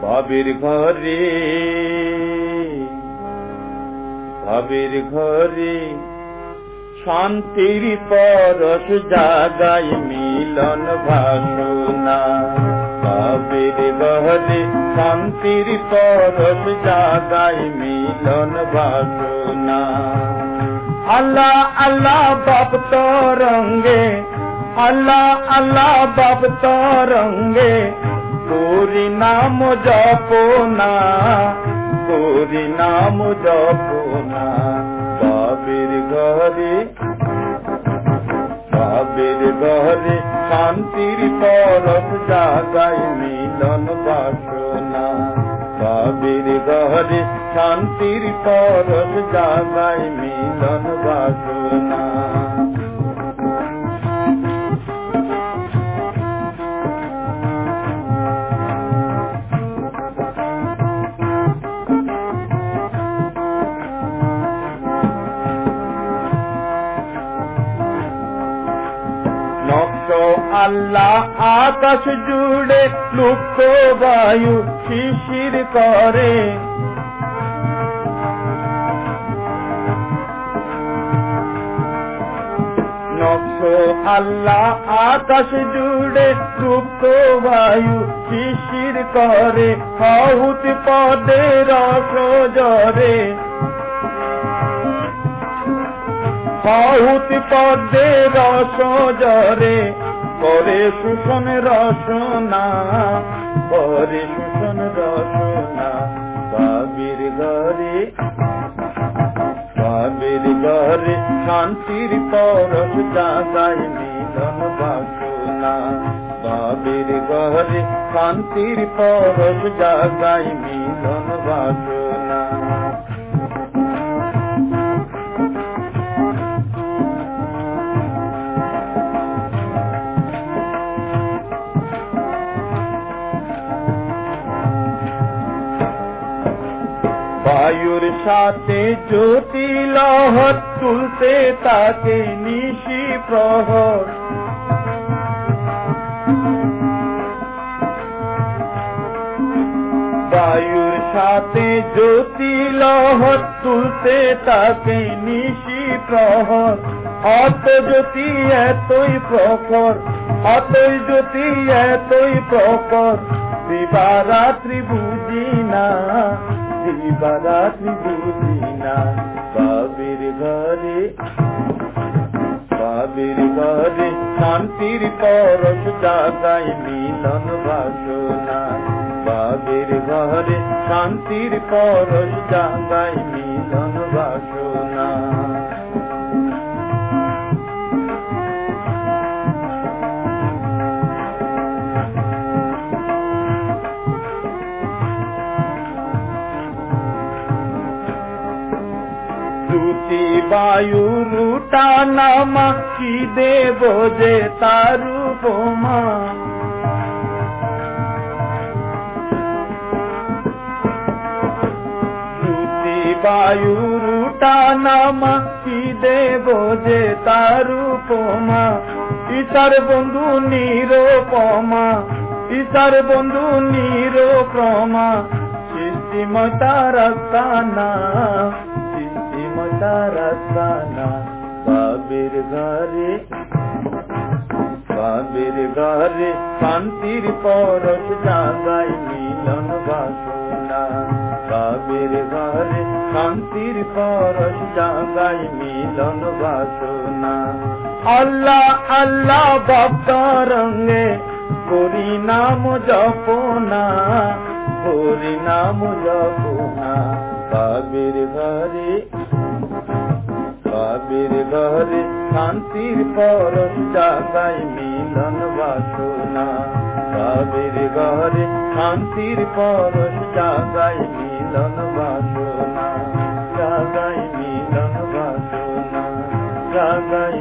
ভাবের ঘরে শান্তির পরশ জাগায় মিলন ভাসনা। ভাবের ঘরে শান্তির পরশ জাগায় মিলন ভাসনা। আল্লাহ আল্লাহ বাপ তরঙ্গে, আল্লাহ আল্লাহ বাপ তরঙ্গে তোরি নাম জপনা, তোরি নাম জপনা। ভাবের ঘরে শান্তির পরশ জাগায় মিলন বাসনা। ভাবের ঘরে শান্তির পরশ জাগায় মিলন বাসনা। আল্লাহ আকাশ জুড়ে লুক্ষ বায়ু শিশির করে। নকশ আল্লাহ আকাশ জুড়ে লুক্ষ বায়ু শিশির করে। বহুত পদে রস জরে, বহুত পদে রস জরে করে শোষণ রসনা, করে শোষণ রসনা। ভাবের ঘরে শান্তির পরশ জাগায় মিলন বাসনা। ভাবের ঘরে শান্তির পরশ জাগায় মিলন বাসনা। বায়ুর সাথে জ্যোতি লহর তুলতে তাকে নিশি প্রহর। বায়ুর সাথে জ্যোতি লহর তুলতে তাকে নিশি প্রহর। অত জ্যোতি এতই প্রখর, অতই জ্যোতি এতই প্রখর। দিবারাত্রি বুঝি না, দিবারাত্রি বুঝি না। ভাবের ঘরে শান্তির পরশ জাগায় মিলন বাসনা। ভাবের ঘরে শান্তির পরশ জাগায় মিলন বাসনা। দুটি বায়ু রুটা নামা কি দেব যে তার উপমা। দুটি বায়ু রুটা নামা কি দেব যে তার উপমা। ঈশার বন্ধু নিরুপমা, ঈশার বন্ধু নিরুপমা। সৃষ্টিময় তার আস্তানা, তার আস্তানা। ভাবের ঘরে শান্তির পরশ জাগায় মিলন বাসনা। ভাবের ঘরে শান্তির পরশ জাগায় মিলন বাসনা। আল্লাহ আল্লাহ বাপ তরঙ্গে করি নাম জপনা, করি নাম জপনা। ভাবের ঘরে শান্তির পরশ জাগায় মিলন বাসনা। ভাবের ঘরে শান্তির পরশ জাগায় মিলন বাসনা, জাগায় মিলন বাসনা, জাগায়।